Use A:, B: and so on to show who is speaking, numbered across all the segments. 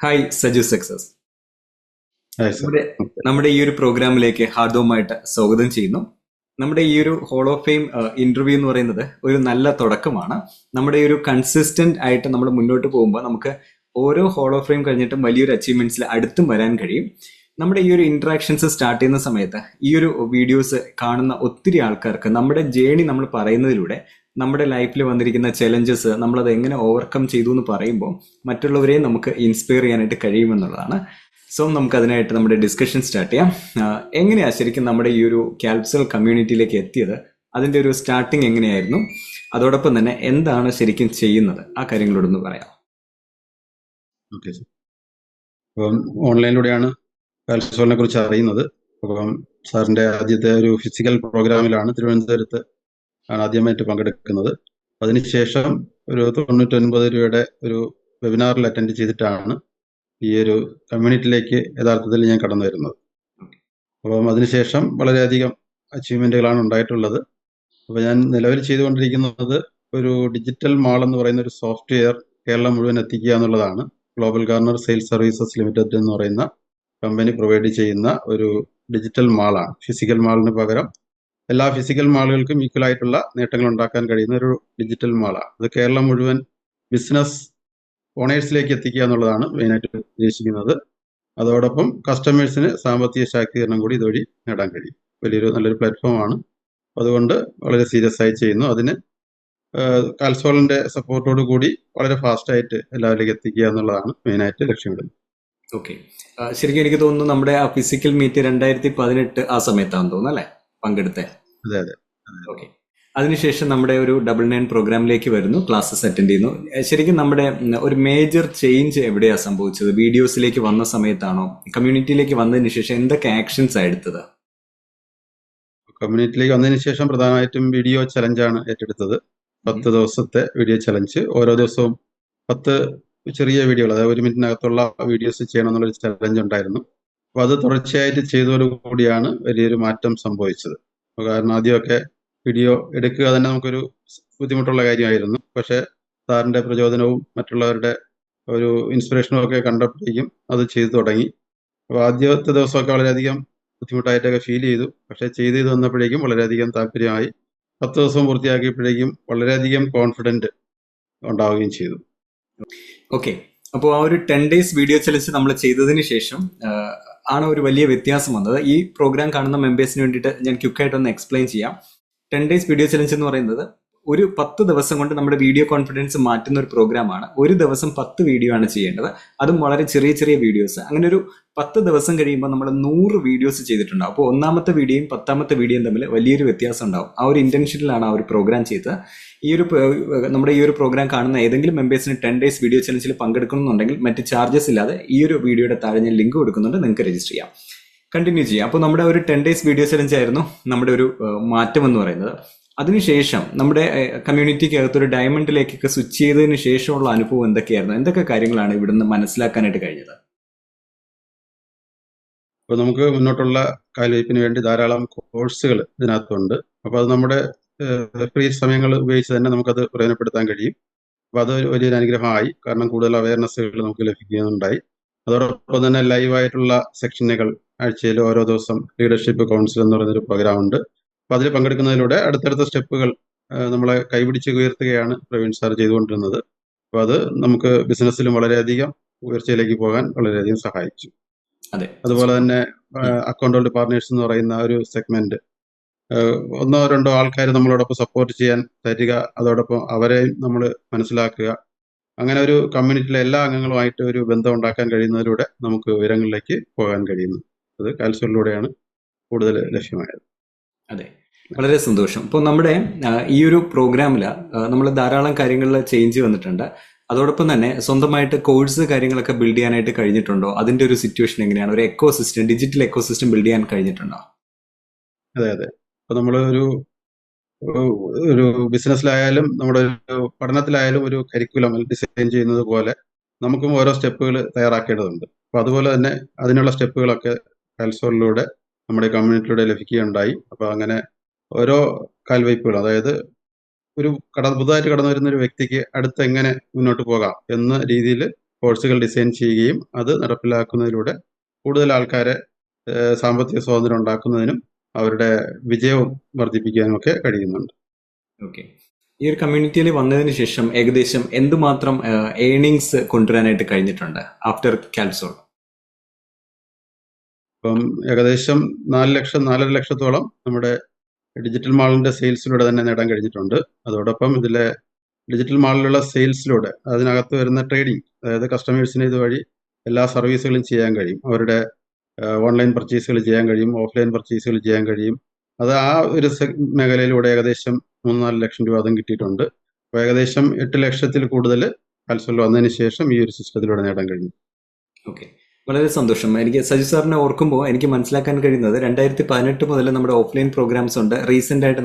A: Hi Saju success.
B: Hi sir.
A: നമ്മുടെ നമ്മുടെ ഈ ഒരു പ്രോഗ്രാമിലേക്ക് ഹാർദവുമായിട്ട് സ്വാഗതം ചെയ്യുന്നു. നമ്മുടെ ഈ ഒരു ഹോൾ ഓഫ് ഫെയിം ഇന്റർവ്യൂ എന്ന് പറയുന്നത് ഒരു നല്ല തുടക്കമാണ്. നമ്മുടെ ഈ ഒരു കൺസിസ്റ്റന്റ് ആയിട്ട് നമ്മൾ മുന്നോട്ട് പോകുമ്പോൾ നമുക്ക് ഓരോ ഹോൾ ഓഫ് ഫെയിം കഴിഞ്ഞിട്ടും വലിയൊരു അച്ചീവ്മെന്റ്സിൽ അടുത്തും വരാൻ കഴിയും. നമ്മുടെ ഈ ഒരു ഇന്ററാക്ഷൻസ് സ്റ്റാർട്ട് ചെയ്യുന്ന സമയത്ത് ഈ ഒരു വീഡിയോസ് കാണുന്ന ഒത്തിരി ആൾക്കാർക്ക് നമ്മുടെ ജേണി നമ്മൾ പറയുന്നതിലൂടെ നമ്മുടെ ലൈഫിൽ വന്നിരിക്കുന്ന ചലഞ്ചസ് നമ്മളത് എങ്ങനെ ഓവർകം ചെയ്തു എന്ന് പറയുമ്പോൾ മറ്റുള്ളവരെയും നമുക്ക് ഇൻസ്പയർ ചെയ്യാനായിട്ട് കഴിയുമെന്നുള്ളതാണ്. സോ നമുക്ക് അതിനായിട്ട് നമ്മുടെ ഡിസ്കഷൻ സ്റ്റാർട്ട് ചെയ്യാം. എങ്ങനെയാ ശരിക്കും നമ്മുടെ ഈ ഒരു കാൽപ്സൽ കമ്മ്യൂണിറ്റിയിലേക്ക് എത്തിയത്, അതിന്റെ ഒരു സ്റ്റാർട്ടിങ് എങ്ങനെയായിരുന്നു, അതോടൊപ്പം തന്നെ എന്താണ് ശരിക്കും ചെയ്യുന്നത്, ആ കാര്യങ്ങളോടൊന്ന് പറയാം.
B: Okay sir. അപ്പം ഓൺലൈനിലൂടെയാണ് കാൽസോളിനെ കുറിച്ച് അറിയുന്നത്. അപ്പം സാറിന്റെ ആദ്യത്തെ ഒരു ഫിസിക്കൽ പ്രോഗ്രാമിലാണ് തിരുവനന്തപുരത്ത് ആണ് ആദ്യമായിട്ട് പങ്കെടുക്കുന്നത്. അതിനുശേഷം ഒരു 99 രൂപയുടെ ഒരു വെബിനാറിൽ അറ്റൻഡ് ചെയ്തിട്ടാണ് ഈ ഒരു കമ്മ്യൂണിറ്റിയിലേക്ക് യഥാർത്ഥത്തിൽ ഞാൻ കടന്നു വരുന്നത്. അപ്പം അതിനുശേഷം വളരെയധികം അച്ചീവ്മെന്റുകളാണ് ഉണ്ടായിട്ടുള്ളത്. അപ്പോൾ ഞാൻ നിലവിൽ ചെയ്തുകൊണ്ടിരിക്കുന്നത് ഒരു ഡിജിറ്റൽ മാൾ എന്ന് പറയുന്ന ഒരു സോഫ്റ്റ്വെയർ കേരളം മുഴുവൻ എത്തിക്കുക എന്നുള്ളതാണ്. Global Garner Sales Services Limited എന്ന് പറയുന്ന കമ്പനി പ്രൊവൈഡ് ചെയ്യുന്ന ഒരു ഡിജിറ്റൽ മാളാണ്. ഫിസിക്കൽ മാളിന് പകരം എല്ലാ ഫിസിക്കൽ മാളുകൾക്കും ഈക്വൽ ആയിട്ടുള്ള നേട്ടങ്ങൾ ഉണ്ടാക്കാൻ കഴിയുന്ന ഒരു ഡിജിറ്റൽ മാളാണ്. അത് കേരളം മുഴുവൻ ബിസിനസ് ഓണേഴ്സിലേക്ക് എത്തിക്കുക എന്നുള്ളതാണ് മെയിനായിട്ട് ഉദ്ദേശിക്കുന്നത്. അതോടൊപ്പം കസ്റ്റമേഴ്സിന് സാമ്പത്തിക ശാക്തീകരണം കൂടി ഇതുവഴി നേടാൻ കഴിയും. നല്ലൊരു പ്ലാറ്റ്ഫോമാണ്. അതുകൊണ്ട് വളരെ സീരിയസ് ആയി ചെയ്യുന്നു. അതിന് കാൽസോളിന്റെ സപ്പോർട്ടോട് കൂടി വളരെ ഫാസ്റ്റ് ആയിട്ട് എല്ലാവരിലേക്ക് എത്തിക്കുക എന്നുള്ളതാണ് മെയിനായിട്ട് ലക്ഷ്യമിടുന്നത്.
A: ഓക്കെ, ശരിക്കും എനിക്ക് തോന്നുന്നു നമ്മുടെ ആ ഫിസിക്കൽ മീറ്റ് 2018 ആ സമയത്താണെന്ന് തോന്നുന്നു അല്ലേ പങ്കെടുത്തേ?
B: അതെ അതെ.
A: ഓക്കെ, അതിനുശേഷം നമ്മുടെ ഒരു 99 പ്രോഗ്രാമിലേക്ക് വരുന്നു, ക്ലാസ്സസ് അറ്റൻഡ് ചെയ്യുന്നു. ശരിക്കും നമ്മുടെ ഒരു മേജർ ചേഞ്ച് എവിടെയാ സംഭവിച്ചത്? വീഡിയോസിലേക്ക് വന്ന സമയത്താണോ? കമ്മ്യൂണിറ്റിയിലേക്ക് വന്നതിന് ശേഷം എന്തൊക്കെ ആക്ഷൻസ് ആ എടുത്തത്?
B: കമ്മ്യൂണിറ്റിയിലേക്ക് വന്നതിന് ശേഷം പ്രധാനമായിട്ടും വീഡിയോ ചലഞ്ചാണ് ഏറ്റെടുത്തത്. 10 ദിവസത്തെ വീഡിയോ ചലഞ്ച്. ഓരോ ദിവസവും 10 ചെറിയ വീഡിയോകൾ, അതായത് 1 മിനിറ്റിനകത്തുള്ള വീഡിയോസ് ചെയ്യണം എന്നുള്ളൊരു ചലഞ്ച് ഉണ്ടായിരുന്നു. അപ്പോൾ അത് തുടർച്ചയായിട്ട് ചെയ്തതോടുകൂടിയാണ് വലിയൊരു മാറ്റം സംഭവിച്ചത്. കാരണം ആദ്യമൊക്കെ വീഡിയോ എടുക്കുക തന്നെ നമുക്കൊരു ബുദ്ധിമുട്ടുള്ള കാര്യമായിരുന്നു. പക്ഷേ സാറിന്റെ പ്രചോദനവും മറ്റുള്ളവരുടെ ഒരു ഇൻസ്പിറേഷനും ഒക്കെ കണ്ടപ്പോഴേക്കും അത് ചെയ്തു തുടങ്ങി. അപ്പോൾ ആദ്യത്തെ ദിവസമൊക്കെ വളരെയധികം ബുദ്ധിമുട്ടായിട്ടൊക്കെ ഫീൽ ചെയ്തു. പക്ഷെ ചെയ്ത് വന്നപ്പോഴേക്കും വളരെയധികം താല്പര്യമായി. 10 ദിവസം പൂർത്തിയാക്കിയപ്പോഴേക്കും വളരെയധികം കോൺഫിഡന്റ് ഉണ്ടാവുകയും ചെയ്തു.
A: ഓക്കെ, അപ്പോൾ ആ ഒരു 10 ഡേയ്സ് വീഡിയോ ചലഞ്ച് നമ്മൾ ചെയ്തതിന് ശേഷം ആണ് ഒരു വലിയ വ്യത്യാസം വന്നത്. ഈ പ്രോഗ്രാം കാണുന്ന മെമ്പേഴ്സിന് വേണ്ടിയിട്ട് ഞാൻ ക്വിക്കായിട്ടൊന്ന് എക്സ്പ്ലെയിൻ ചെയ്യാം. 10 ഡേയ്സ് വീഡിയോ ചലഞ്ച് എന്ന് പറയുന്നത് ഒരു 10 ദിവസം കൊണ്ട് നമ്മുടെ വീഡിയോ കോൺഫിഡൻസ് മാറ്റുന്ന ഒരു പ്രോഗ്രാമാണ്. ഒരു ദിവസം 10 വീഡിയോ ആണ് ചെയ്യേണ്ടത്, അതും വളരെ ചെറിയ ചെറിയ വീഡിയോസ്. അങ്ങനെ ഒരു 10 ദിവസം കഴിയുമ്പോൾ നമ്മൾ 100 വീഡിയോസ് ചെയ്തിട്ടുണ്ടാവും. അപ്പോൾ ഒന്നാമത്തെ വീഡിയോയും 10ാമത്തെ വീഡിയോയും തമ്മിൽ വലിയൊരു വ്യത്യാസം ഉണ്ടാവും. ആ ഒരു ഇന്റൻഷനിലാണ് ആ ഒരു പ്രോഗ്രാം ചെയ്തത്. നമ്മുടെ ഈ ഒരു പ്രോഗ്രാം കാണുന്ന ഏതെങ്കിലും മെമ്പേഴ്സിന് 10 ഡേയ്സ് വീഡിയോ ചലഞ്ചിൽ പങ്കെടുക്കണമെന്നുണ്ടെങ്കിൽ മറ്റ് ചാർജസ് ഇല്ലാതെ ഈ ഒരു വീഡിയോയുടെ താഴെ ഞാൻ ലിങ്ക് കൊടുക്കുന്നുണ്ട്, നിങ്ങൾക്ക് രജിസ്റ്റർ ചെയ്യാം, കണ്ടിന്യൂ ചെയ്യാം. അപ്പോൾ നമ്മുടെ ഒരു 10 ഡേയ്സ് വീഡിയോ ചലഞ്ച് ആയിരുന്നു നമ്മുടെ ഒരു മാറ്റം എന്ന് പറയുന്നത്. അതിനുശേഷം നമ്മുടെ കമ്മ്യൂണിറ്റിക്ക് അകത്തൊരു ഡയമണ്ടിലേക്കൊക്കെ സ്വിച്ച് ചെയ്തതിന് ശേഷമുള്ള അനുഭവം എന്തൊക്കെയായിരുന്നു? എന്തൊക്കെ കാര്യങ്ങളാണ് ഇവിടുന്ന് മനസ്സിലാക്കാനായിട്ട് കഴിഞ്ഞത്?
B: അപ്പോൾ നമുക്ക് മുന്നോട്ടുള്ള കാൽവയ്പ്പിന് വേണ്ടി ധാരാളം കോഴ്സുകൾ ഇതിനകത്തുണ്ട്. അപ്പോൾ അത് നമ്മുടെ ഫ്രീ സമയങ്ങൾ ഉപയോഗിച്ച് തന്നെ നമുക്കത് പ്രയോജനപ്പെടുത്താൻ കഴിയും. അപ്പോൾ അത് വലിയൊരു അനുഗ്രഹമായി. കാരണം കൂടുതൽ അവയർനെസ്സുകൾ നമുക്ക് ലഭിക്കുന്നുണ്ടായി. അതോടൊപ്പം തന്നെ ലൈവായിട്ടുള്ള സെക്ഷനുകൾ ആഴ്ചയിൽ ഓരോ ദിവസം ലീഡർഷിപ്പ് കൗൺസിൽ എന്ന് പറയുന്നൊരു പ്രോഗ്രാം ഉണ്ട്. അപ്പോൾ അതിൽ പങ്കെടുക്കുന്നതിലൂടെ അടുത്തടുത്ത സ്റ്റെപ്പുകൾ നമ്മളെ കൈപിടിച്ച് ഉയർത്തുകയാണ് പ്രവീൺ സാർ ചെയ്തുകൊണ്ടിരുന്നത്. അപ്പോൾ അത് നമുക്ക് ബിസിനസ്സിലും വളരെയധികം ഉയർച്ചയിലേക്ക് പോകാൻ വളരെയധികം സഹായിച്ചു.
A: അതെ,
B: അതുപോലെ തന്നെ അക്കൗണ്ടന്റ് പാർട്ട്നേഴ്സ് എന്ന് പറയുന്ന ഒരു സെഗ്മെന്റ്, 1-2 ആൾക്കാർ നമ്മളോടൊപ്പം സപ്പോർട്ട് ചെയ്യാൻ തരിക, അതോടൊപ്പം അവരെയും നമ്മൾ മനസ്സിലാക്കുക. അങ്ങനെ ഒരു കമ്മ്യൂണിറ്റിയിലെ എല്ലാ അംഗങ്ങളുമായിട്ട് ഒരു ബന്ധം ഉണ്ടാക്കാൻ കഴിയുന്നതിലൂടെ നമുക്ക് ഉയരങ്ങളിലേക്ക് പോകാൻ കഴിയുന്നു. അത് കാൽസോളിലൂടെയാണ് കൂടുതൽ ലഭ്യമായത്.
A: അതെ, വളരെ സന്തോഷം. ഇപ്പോൾ നമ്മുടെ ഈ ഒരു പ്രോഗ്രാമിൽ നമ്മൾ ധാരാളം കാര്യങ്ങളിൽ ചേഞ്ച് വന്നിട്ടുണ്ട്. അതോടൊപ്പം തന്നെ സ്വന്തമായിട്ട് കോഴ്സ് കാര്യങ്ങളൊക്കെ ബിൽഡ് ചെയ്യാനായിട്ട് കഴിഞ്ഞിട്ടുണ്ടോ? അതിന്റെ ഒരു സിറ്റുവേഷൻ എങ്ങനെയാണ്? ഒരു എക്കോസിസ്റ്റം, ഡിജിറ്റൽ എക്കോസിസ്റ്റം ബിൽഡ് ചെയ്യാൻ കഴിഞ്ഞിട്ടുണ്ടോ?
B: അതെ അതെ. അപ്പൊ നമ്മൾ ഒരു ബിസിനസ്സിലായാലും നമ്മുടെ ഒരു പഠനത്തിലായാലും ഒരു കരിക്കുലം ഡിസൈൻ ചെയ്യുന്നത് പോലെ നമുക്കും ഓരോ സ്റ്റെപ്പുകൾ തയ്യാറാക്കേണ്ടതുണ്ട്. അപ്പൊ അതുപോലെ തന്നെ അതിനുള്ള സ്റ്റെപ്പുകളൊക്കെ കാൽസോളിലൂടെ നമ്മുടെ കമ്മ്യൂണിറ്റിയിലൂടെ ലഭിക്കുകയുണ്ടായി. അപ്പൊ അങ്ങനെ ഓരോ കാൽവയ്പ്പുകൾ, അതായത് പുതുതായിട്ട് കടന്നു വരുന്ന ഒരു വ്യക്തിക്ക് അടുത്ത് എങ്ങനെ മുന്നോട്ട് പോകാം എന്ന രീതിയിൽ കോഴ്സുകൾ ഡിസൈൻ ചെയ്യുകയും അത് നടപ്പിലാക്കുന്നതിലൂടെ കൂടുതൽ ആൾക്കാരെ സാമ്പത്തിക സ്വാതന്ത്ര്യം ഉണ്ടാക്കുന്നതിനും അവരുടെ വിജയവും വർദ്ധിപ്പിക്കാനും ഒക്കെ കഴിയുന്നുണ്ട്.
A: ഓക്കെ. ഈ ഒരു കമ്മ്യൂണിറ്റിയിൽ വന്നതിന് ശേഷം ഏകദേശം എന്തുമാത്രം ഏണിങ്സ് കൊണ്ടുവരാനായിട്ട് കഴിഞ്ഞിട്ടുണ്ട് ആഫ്റ്റർ കാൽസോൾ?
B: ഇപ്പം ഏകദേശം 4 ലക്ഷത്തോളം നമ്മുടെ ഡിജിറ്റൽ മാളിന്റെ സെയിൽസിലൂടെ തന്നെ നേടാൻ കഴിഞ്ഞിട്ടുണ്ട്. അതോടൊപ്പം ഇതിലെ ഡിജിറ്റൽ മാളിലുള്ള സെയിൽസിലൂടെ അതിനകത്ത് വരുന്ന ട്രേഡിംഗ്, അതായത് കസ്റ്റമേഴ്സിന് ഇതുവഴി എല്ലാ സർവീസുകളും ചെയ്യാൻ കഴിയും. അവരുടെ ഓൺലൈൻ പർച്ചേസുകൾ ചെയ്യാൻ കഴിയും, ഓഫ്ലൈൻ പർച്ചേസുകൾ ചെയ്യാൻ കഴിയും. അത് ആ ഒരു മേഖലയിലൂടെ ഏകദേശം 3-4 ലക്ഷം രൂപ അതും കിട്ടിയിട്ടുണ്ട്. അപ്പോൾ ഏകദേശം 8 ലക്ഷത്തിൽ കൂടുതൽ കാൽസോൾ വന്നതിന് ശേഷം ഈ ഒരു സിസ്റ്റത്തിലൂടെ നേടാൻ കഴിഞ്ഞു.
A: ഓക്കെ, വളരെ സന്തോഷം. എനിക്ക് സജു സാറിനെ ഓർക്കുമ്പോൾ എനിക്ക് മനസ്സിലാക്കാൻ കഴിയുന്നത് 2018 മുതൽ നമ്മുടെ ഓഫ്ലൈൻ പ്രോഗ്രാംസ് ഉണ്ട്. റീസെന്റ് ആയിട്ട്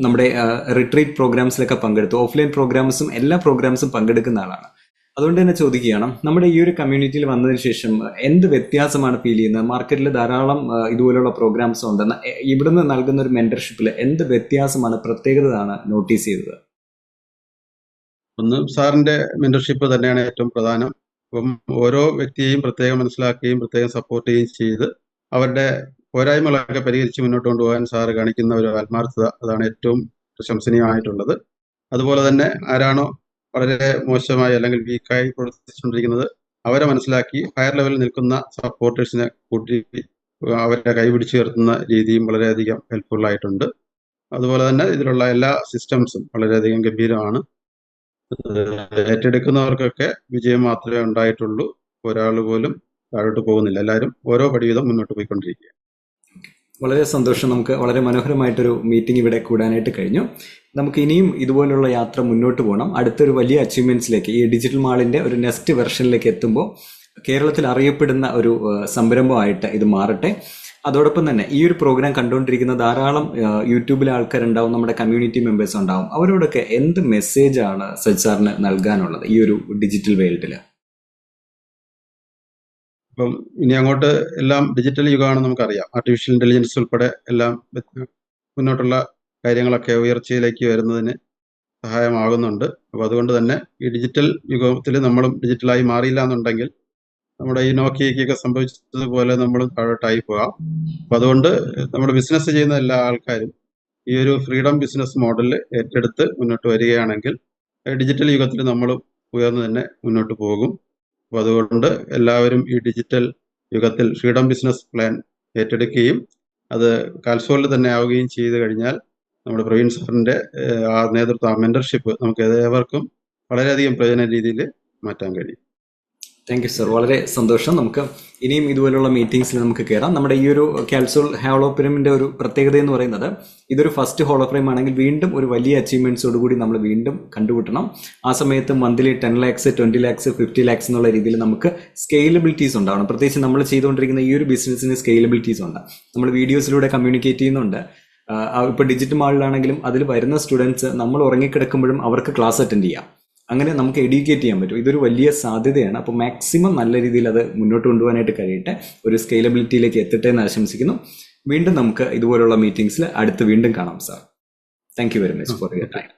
A: നമ്മുടെ റിട്രീറ്റ് പ്രോഗ്രാംസിലൊക്കെ പങ്കെടുത്തു. ഓഫ്ലൈൻ പ്രോഗ്രാംസും എല്ലാ പ്രോഗ്രാംസും പങ്കെടുക്കുന്ന ആളാണ്. അതുകൊണ്ട് തന്നെ ചോദിക്കുകയാണ്, നമ്മുടെ ഈ ഒരു കമ്മ്യൂണിറ്റിയിൽ വന്നതിന് ശേഷം എന്ത് വ്യത്യാസമാണ് ഫീൽ ചെയ്യുന്നത്? മാർക്കറ്റിൽ ധാരാളം ഇതുപോലുള്ള പ്രോഗ്രാംസ് ഉണ്ടെന്ന്, ഇവിടുന്ന് നൽകുന്ന ഒരു മെന്റർഷിപ്പിൽ എന്ത് വ്യത്യാസമാണ്, പ്രത്യേകതയാണ് നോട്ടീസ് ചെയ്തത്?
B: ഒന്ന്, സാറിന്റെ മെന്റർഷിപ്പ് തന്നെയാണ് ഏറ്റവും പ്രധാനം. അപ്പം ഓരോ വ്യക്തിയെയും പ്രത്യേകം മനസ്സിലാക്കുകയും പ്രത്യേകം സപ്പോർട്ട് ചെയ്യുകയും ചെയ്ത് അവരുടെ പോരായ്മകളൊക്കെ പരിഹരിച്ച് മുന്നോട്ട് കൊണ്ടുപോകാൻ സാറ് കാണിക്കുന്ന ഒരു ആത്മാർത്ഥത, അതാണ് ഏറ്റവും പ്രശംസനീയമായിട്ടുള്ളത്. അതുപോലെ തന്നെ ആരാണോ വളരെ മോശമായി അല്ലെങ്കിൽ വീക്കായി പ്രവർത്തിച്ചുകൊണ്ടിരിക്കുന്നത് അവരെ മനസ്സിലാക്കി ഹയർ ലെവലിൽ നിൽക്കുന്ന സപ്പോർട്ടേഴ്സിനെ കൂട്ടി അവരെ കൈപിടിച്ച് ഉയർത്തുന്ന രീതിയും വളരെയധികം ഹെൽപ്ഫുൾ ആയിട്ടുണ്ട്. അതുപോലെ തന്നെ ഇതിലുള്ള എല്ലാ സിസ്റ്റംസും വളരെയധികം ഗംഭീരമാണ്. ഏറ്റെടുക്കുന്നവർക്കൊക്കെ വിജയം മാത്രമേ ഉണ്ടായിട്ടുള്ളൂ. ഒരാൾ പോലും താഴോട്ട് പോകുന്നില്ല. എല്ലാവരും ഓരോ പടി വീതം മുന്നോട്ട് പോയിക്കൊണ്ടിരിക്കുക.
A: വളരെ സന്തോഷം. നമുക്ക് വളരെ മനോഹരമായിട്ടൊരു മീറ്റിംഗ് ഇവിടെ കൂടാനായിട്ട് കഴിഞ്ഞു. നമുക്ക് ഇനിയും ഇതുപോലുള്ള യാത്ര മുന്നോട്ട് പോകണം. അടുത്തൊരു വലിയ അച്ചീവ്മെന്റ്സിലേക്ക്, ഈ ഡിജിറ്റൽ മാളിന്റെ ഒരു നെക്സ്റ്റ് വെർഷനിലേക്ക് എത്തുമ്പോൾ കേരളത്തിൽ അറിയപ്പെടുന്ന ഒരു സംരംഭമായിട്ട് ഇത് മാറട്ടെ. അതോടൊപ്പം തന്നെ ഈ ഒരു പ്രോഗ്രാം കണ്ടുകൊണ്ടിരിക്കുന്ന ധാരാളം യൂട്യൂബിലെ ആൾക്കാരുണ്ടാവും, നമ്മുടെ കമ്മ്യൂണിറ്റി മെമ്പേഴ്സ് ഉണ്ടാവും. അവരോടൊക്കെ എന്ത് മെസ്സേജാണ് സജ് സാറിന് നൽകാനുള്ളത് ഈ ഒരു ഡിജിറ്റൽ വേൾഡിൽ?
B: ഇപ്പം ഇനി അങ്ങോട്ട് എല്ലാം ഡിജിറ്റൽ യുഗമാണെന്ന് നമുക്കറിയാം. ആർട്ടിഫിഷ്യൽ ഇന്റലിജൻസ് ഉൾപ്പെടെ എല്ലാം മുന്നോട്ടുള്ള കാര്യങ്ങളൊക്കെ ഉയർച്ചയിലേക്ക് വരുന്നതിന് സഹായമാകുന്നുണ്ട്. അപ്പോൾ അതുകൊണ്ട് തന്നെ ഈ ഡിജിറ്റൽ യുഗത്തിൽ നമ്മളും ഡിജിറ്റലായി മാറിയില്ല എന്നുണ്ടെങ്കിൽ നമ്മുടെ ഈ നോക്കിയയ്ക്കൊക്കെ സംഭവിച്ചതുപോലെ നമ്മളും താഴോട്ടായി പോകാം. അപ്പം അതുകൊണ്ട് നമ്മുടെ ബിസിനസ് ചെയ്യുന്ന എല്ലാ ആൾക്കാരും ഈ ഒരു ഫ്രീഡം ബിസിനസ് മോഡലിൽ ഏറ്റെടുത്ത് മുന്നോട്ട് വരികയാണെങ്കിൽ ഡിജിറ്റൽ യുഗത്തിൽ നമ്മളും ഉയർന്നു തന്നെ മുന്നോട്ട് പോകും. അപ്പോൾ അതുകൊണ്ട് എല്ലാവരും ഈ ഡിജിറ്റൽ യുഗത്തിൽ ഫ്രീഡം ബിസിനസ് പ്ലാൻ ഏറ്റെടുക്കുകയും അത് കാൽസോളിൽ തന്നെ ആവുകയും ചെയ്തു കഴിഞ്ഞാൽ നമ്മുടെ പ്രവീൺ സാറിന്റെ ആ നേതൃത്വം, ആ മെന്റർഷിപ്പ് നമുക്ക് ഏവർക്കും വളരെയധികം പ്രയോജന രീതിയിൽ മാറ്റാൻ കഴിയും.
A: താങ്ക് യു സർ, വളരെ സന്തോഷം. നമുക്ക് ഇനിയും ഇതുപോലുള്ള മീറ്റിംഗ്സിൽ നമുക്ക് കയറാം. നമ്മുടെ ഈ ഒരു കാൽസോൾ ഹോളോഫ്രെയിമിന്റെ ഒരു പ്രത്യേകത എന്ന് പറയുന്നത്, ഇതൊരു ഫസ്റ്റ് ഹോളോഫ്രെയിം ആണെങ്കിൽ വീണ്ടും ഒരു വലിയ അച്ചീവ്മെന്റ്സോടുകൂടി നമ്മൾ വീണ്ടും കണ്ടുമുട്ടണം. ആ സമയത്ത് മന്ത്ലി 10 lakhs 20 lakhs 50 lakhs എന്നുള്ള രീതിയിൽ നമുക്ക് സ്കെയിലബിലിറ്റീസ് ഉണ്ടാവണം. പ്രത്യേകിച്ച് നമ്മൾ ചെയ്തുകൊണ്ടിരിക്കുന്ന ഈ ഒരു ബിസിനസ്സിന് സ്കെയിലബിലിറ്റീസ് ഉണ്ട്. നമ്മൾ വീഡിയോസിലൂടെ കമ്മ്യൂണിക്കേറ്റ് ചെയ്യുന്നുണ്ട്. ഇപ്പോൾ ഡിജിറ്റൽ മാളിലാണെങ്കിലും അതിൽ വരുന്ന സ്റ്റുഡൻസ് നമ്മൾ ഉറങ്ങിക്കിടക്കുമ്പോഴും അവർക്ക് ക്ലാസ് അറ്റൻഡ് ചെയ്യാം. അങ്ങനെ നമുക്ക് എഡ്യൂക്കേറ്റ് ചെയ്യാൻ പറ്റും. ഇതൊരു വലിയ സാധ്യതയാണ്. അപ്പോൾ മാക്സിമം നല്ല രീതിയിൽ അത് മുന്നോട്ട് കൊണ്ടുപോകാനായിട്ട് കഴിയട്ടെ, ഒരു സ്കെയിലബിലിറ്റിയിലേക്ക് എത്തട്ടെ എന്ന് ആശംസിക്കുന്നു. വീണ്ടും നമുക്ക് ഇതുപോലുള്ള മീറ്റിംഗ്സിൽ അടുത്ത് വീണ്ടും കാണാം sir. Thank you very much for your time.